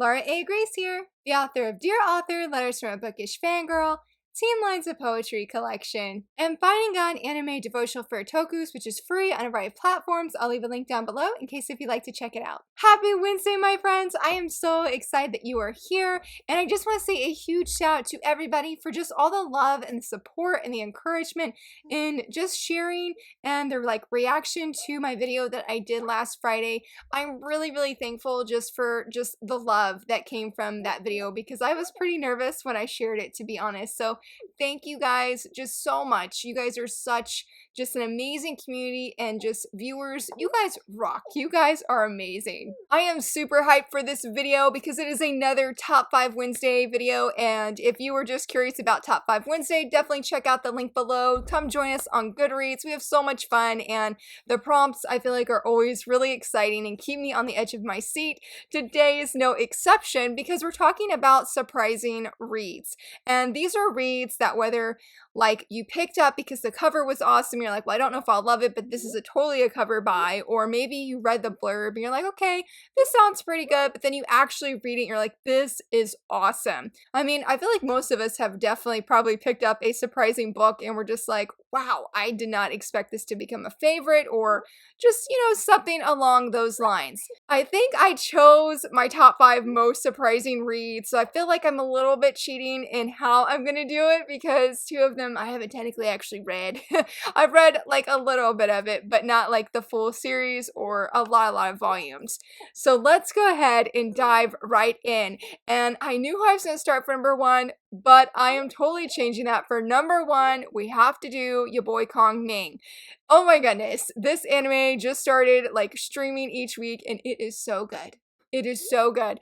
Laura A. Grace here, the author of Dear Author, Letters from a Bookish Fangirl, Teen Lines of Poetry collection, and Finding God Anime Devotional for Otakus, which is free on a variety of platforms. I'll leave a link down below in case if you'd like to check it out. Happy Wednesday, my friends! I am so excited that you are here, and I just want to say a huge shout out to everybody for just all the love and the support and the encouragement in just sharing and their reaction to my video that I did last Friday. I'm really thankful just for the love that came from that video, because I was pretty nervous when I shared it, to be honest. So thank you guys just so much. You guys are such just an amazing community, and just viewers, you guys rock. You guys are amazing. I am super hyped for this video because it is another Top 5 Wednesday video, and if you were just curious about Top 5 Wednesday, definitely check out the link below. Come join us on Goodreads. We have so much fun, and the prompts I feel like are always really exciting and keep me on the edge of my seat. Today is no exception because we're talking about surprising reads, and these are reads that whether you picked up because the cover was awesome, you're like, well, I don't know if I'll love it, but this is totally a cover buy, or maybe you read the blurb and you're like, okay, this sounds pretty good, but then you actually read it and you're like, this is awesome. I mean, I feel like most of us have definitely probably picked up a surprising book and we're just like, wow, I did not expect this to become a favorite, or just, something along those lines. I think I chose my top 5 most surprising reads, so I feel like I'm a little bit cheating in how I'm gonna do it, because 2 of them I haven't technically actually read. I've read a little bit of it, but not the full series or a lot of volumes. So let's go ahead and dive right in. And I knew I was gonna start for number 1, but I am totally changing that. For number 1, we have to do your boy Kong Ming. Oh my goodness, this anime just started streaming each week, and it is so good. It is so good.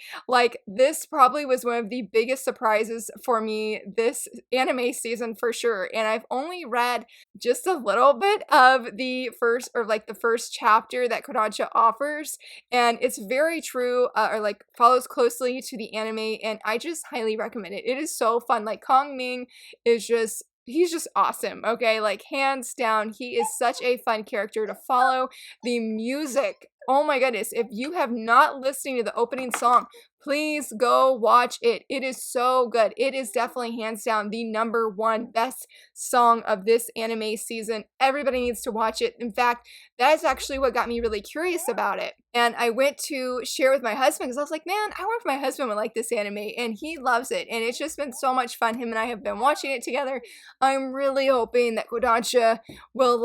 This probably was one of the biggest surprises for me this anime season for sure. And I've only read just a little bit of the first, or the first chapter that Kodansha offers. And it's very true, or follows closely to the anime. And I just highly recommend it. It is so fun. Kong Ming is he's just awesome, okay? Hands down, he is such a fun character to follow. The music, oh my goodness, if you have not listened to the opening song, please go watch it. It is so good. It is definitely hands down the number 1 best song of this anime season. Everybody needs to watch it. In fact, that is actually what got me really curious about it. And I went to share with my husband because I was like, man, I wonder if my husband would like this anime, and he loves it. And it's just been so much fun. Him and I have been watching it together. I'm really hoping that Kodansha will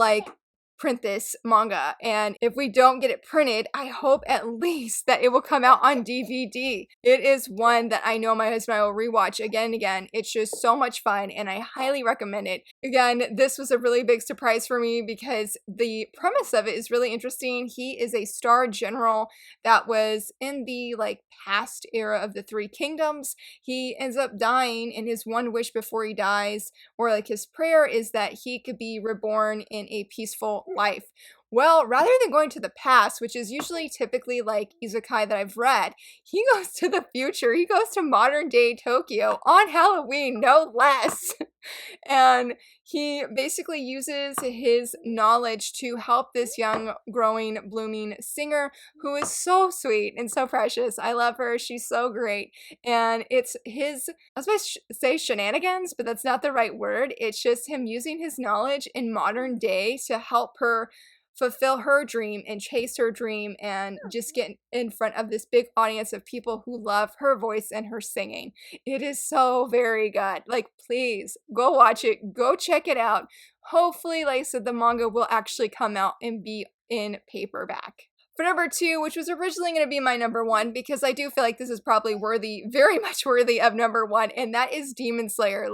print this manga, and if we don't get it printed, I hope at least that it will come out on DVD. It is one that I know my husband and I will rewatch again and again. It's just so much fun, and I highly recommend it. Again, this was a really big surprise for me because the premise of it is really interesting. He is a star general that was in the past era of the 3 kingdoms. He ends up dying, and his one wish before he dies, or his prayer, is that he could be reborn in a peaceful life. Well, rather than going to the past, which is usually typically isekai that I've read, he goes to the future. He goes to modern day Tokyo on Halloween, no less. And he basically uses his knowledge to help this young, growing, blooming singer who is so sweet and so precious. I love her. She's so great. And it's his, I was supposed to say shenanigans, but that's not the right word. It's just him using his knowledge in modern day to help her fulfill her dream and chase her dream, and just get in front of this big audience of people who love her voice and her singing. It is so very good. Please go watch it. Go check it out. Hopefully, like I said, the manga will actually come out and be in paperback. For number 2, which was originally going to be my number 1, because I do feel like this is probably worthy, very much worthy of number 1, and that is Demon Slayer.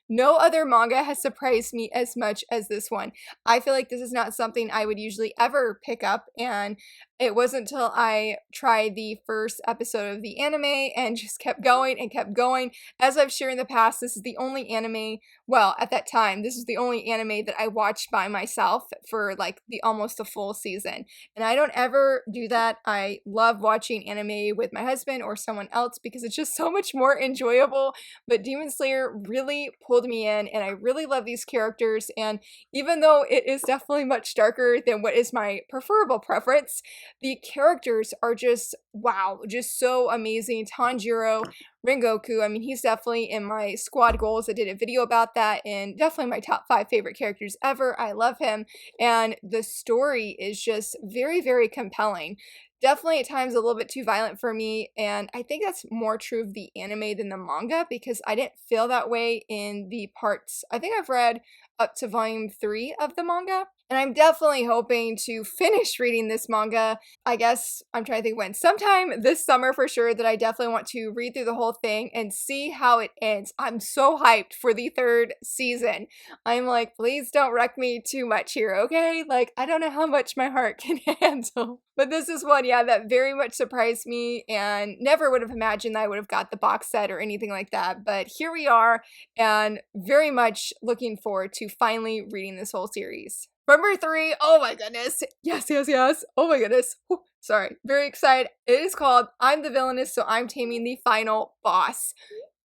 No other manga has surprised me as much as this one. I feel like this is not something I would usually ever pick up, and it wasn't until I tried the first episode of the anime and just kept going and kept going. As I've shared in the past, this is the only anime, well, at that time, this is the only anime that I watched by myself for almost the full season. And I don't ever do that. I love watching anime with my husband or someone else because it's just so much more enjoyable. But Demon Slayer really pulled me in, and I really love these characters. And even though it is definitely much darker than what is my preferable preference, the characters are just, wow, just so amazing. Tanjiro, Rengoku, I mean, he's definitely in my squad goals. I did a video about that, and definitely my top 5 favorite characters ever. I love him, and the story is just very, very compelling. Definitely at times a little bit too violent for me, and I think that's more true of the anime than the manga because I didn't feel that way in the parts. I think I've read up to volume 3 of the manga, and I'm definitely hoping to finish reading this manga. I guess I'm trying to think when. Sometime this summer for sure, that I definitely want to read through the whole thing and see how it ends. I'm so hyped for the 3rd season. I'm like, please don't wreck me too much here, okay? Like, I don't know how much my heart can handle. But this is one, yeah, that very much surprised me and never would have imagined that I would have got the box set or anything like that. But here we are, and very much looking forward to finally reading this whole series. Number 3, oh my goodness. Yes, yes, yes. Oh my goodness. Whew, sorry. Very excited. It is called I'm the Villainess, so I'm Taming the Final Boss.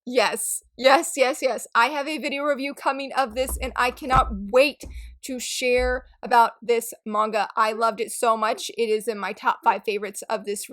Yes, yes, yes, yes. I have a video review coming of this, and I cannot wait to share about this manga. I loved it so much. It is in my top 5 favorites of this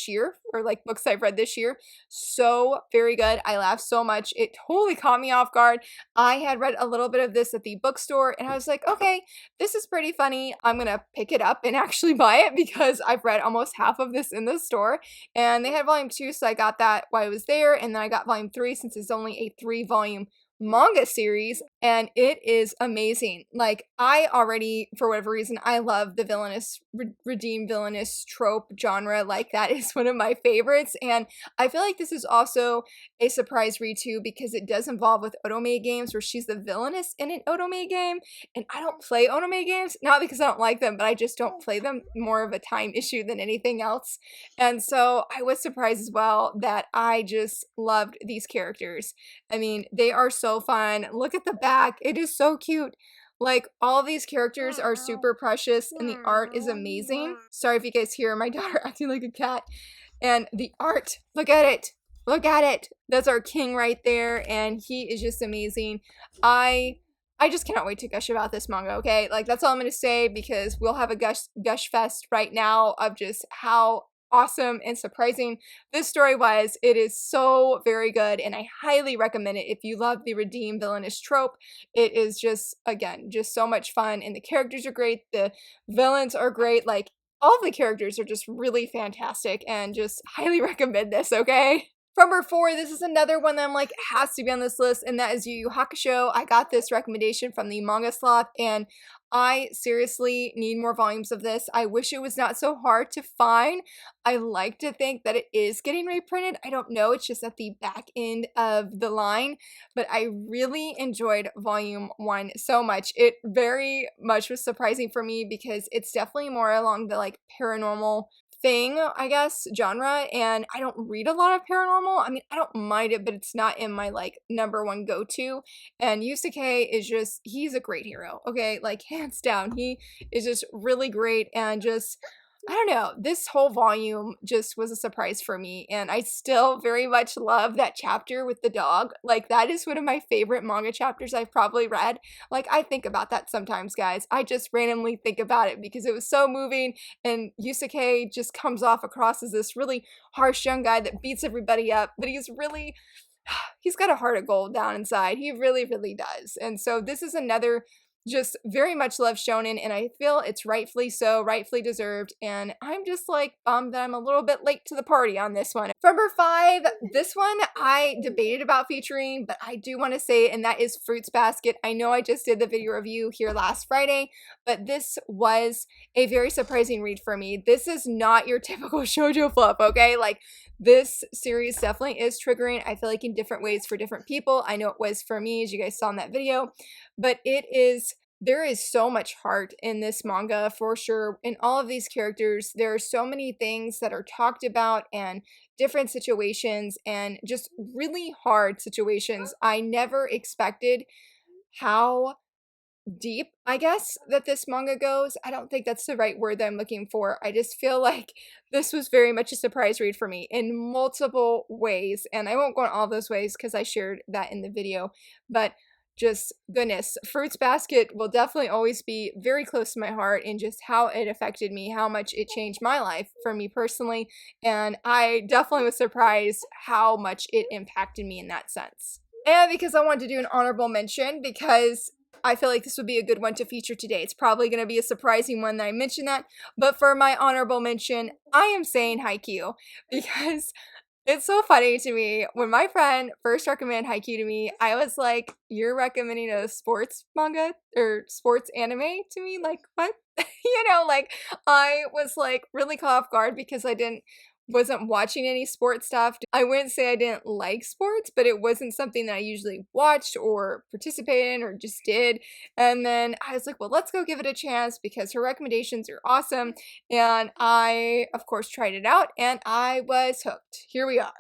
year, or like books I've read this year. So very good. I laughed so much. It totally caught me off guard. I had read a little bit of this at the bookstore, and I was like, okay, this is pretty funny. I'm gonna pick it up and actually buy it because I've read almost half of this in the store. And they had volume 2, so I got that while I was there, and then I got volume 3 since it's only a 3-volume manga series, and it is amazing. Like, I already, for whatever reason, I love the villainous, redeem villainous trope genre. Like, that is one of my favorites, and I feel like this is also a surprise read too because it does involve with otome games where she's the villainess in an otome game, and I don't play otome games, not because I don't like them, but I just don't play them, more of a time issue than anything else. And so I was surprised as well that I just loved these characters. I mean, they are so fun. Look at the back. It is so cute. Like, all of these characters are super precious, and the art is amazing. Sorry if you guys hear my daughter acting like a cat. And the art, look at it. Look at it. That's our king right there, and he is just amazing. I just cannot wait to gush about this manga, okay? Like, that's all I'm going to say because we'll have a gush fest right now of just how awesome and surprising this story was. It is so very good, and I highly recommend it if you love the redeem villainous trope. It is just, again, just so much fun, and the characters are great. The villains are great. Like, all of the characters are just really fantastic, and just highly recommend this, okay? From number 4, this is another one that I'm like, has to be on this list, and that is Yu Yu Hakusho. I got this recommendation from the Manga Sloth, and I seriously need more volumes of this. I wish it was not so hard to find. I like to think that it is getting reprinted. I don't know, it's just at the back end of the line, but I really enjoyed volume 1 so much. It very much was surprising for me because it's definitely more along the like paranormal thing, I guess, genre, and I don't read a lot of paranormal. I mean, I don't mind it, but it's not in my like number 1 go-to. And Yusuke is just, he's a great hero, okay? Like, hands down, he is just really great, and just, I don't know, this whole volume just was a surprise for me, and I still very much love that chapter with the dog. Like, that is one of my favorite manga chapters I've probably read. Like, I think about that sometimes, guys. I just randomly think about it because it was so moving, and Yusuke just comes off across as this really harsh young guy that beats everybody up, but he's really, he's got a heart of gold down inside. He really, really does. And so this is another just very much love shonen, and I feel it's rightfully so, rightfully deserved, and I'm just like bummed that I'm a little bit late to the party on this one. For number 5, this one I debated about featuring, but I do want to say, and that is Fruits Basket. I know I just did the video review here last Friday, but this was a very surprising read for me. This is not your typical shoujo fluff, okay? Like, this series definitely is triggering, I feel like, in different ways for different people. I know it was for me, as you guys saw in that video, but there is so much heart in this manga for sure. In all of these characters, there are so many things that are talked about, and different situations, and just really hard situations. I never expected how deep, I guess, that this manga goes. I don't think that's the right word that I'm looking for. I just feel like this was very much a surprise read for me in multiple ways, and I won't go in all those ways because I shared that in the video, but just goodness, Fruits Basket will definitely always be very close to my heart in just how it affected me, how much it changed my life for me personally, and I definitely was surprised how much it impacted me in that sense. And because I wanted to do an honorable mention, because I feel like this would be a good one to feature today. It's probably going to be a surprising one that I mention that, but for my honorable mention, I am saying Haikyuu, because it's so funny to me. When my friend first recommended Haikyuu to me, I was like, "You're recommending a sports manga or sports anime to me? Like, what?" Like, I was like really caught off guard because wasn't watching any sports stuff. I wouldn't say I didn't like sports, but it wasn't something that I usually watched or participated in or just did. And then I was like, well, let's go give it a chance because her recommendations are awesome. And I, of course, tried it out and I was hooked. Here we are.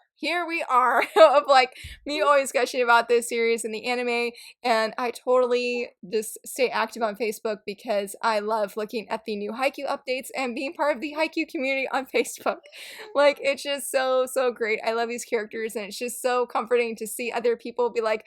Of like me always gushing about this series and the anime, and I totally just stay active on Facebook because I love looking at the new Haikyuu updates and being part of the Haikyuu community on Facebook. Like, it's just so great. I love these characters and it's just so comforting to see other people be like,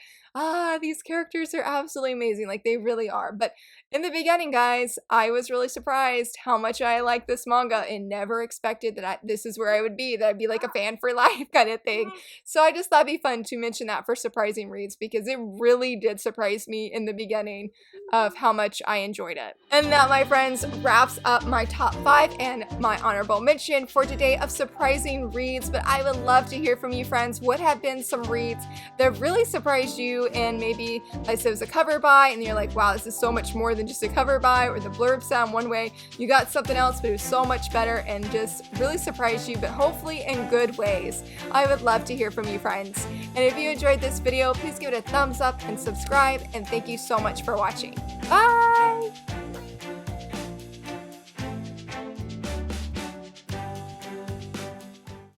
these characters are absolutely amazing. Like, they really are. But in the beginning, guys, I was really surprised how much I liked this manga and never expected that this is where I would be, that I'd be like a fan for life kind of thing. So I just thought it'd be fun to mention that for surprising reads because it really did surprise me in the beginning of how much I enjoyed it. And that, my friends, wraps up my top 5 and my honorable mention for today of surprising reads. But I would love to hear from you, friends. What have been some reads that really surprised you, and maybe like it was a cover by and you're like, wow, this is so much more than just a cover by, or the blurb sound one way, you got something else but it was so much better and just really surprised you, but hopefully in good ways. I would love to hear from you, friends. And if you enjoyed this video, please give it a thumbs up and subscribe, and thank you so much for watching. Bye!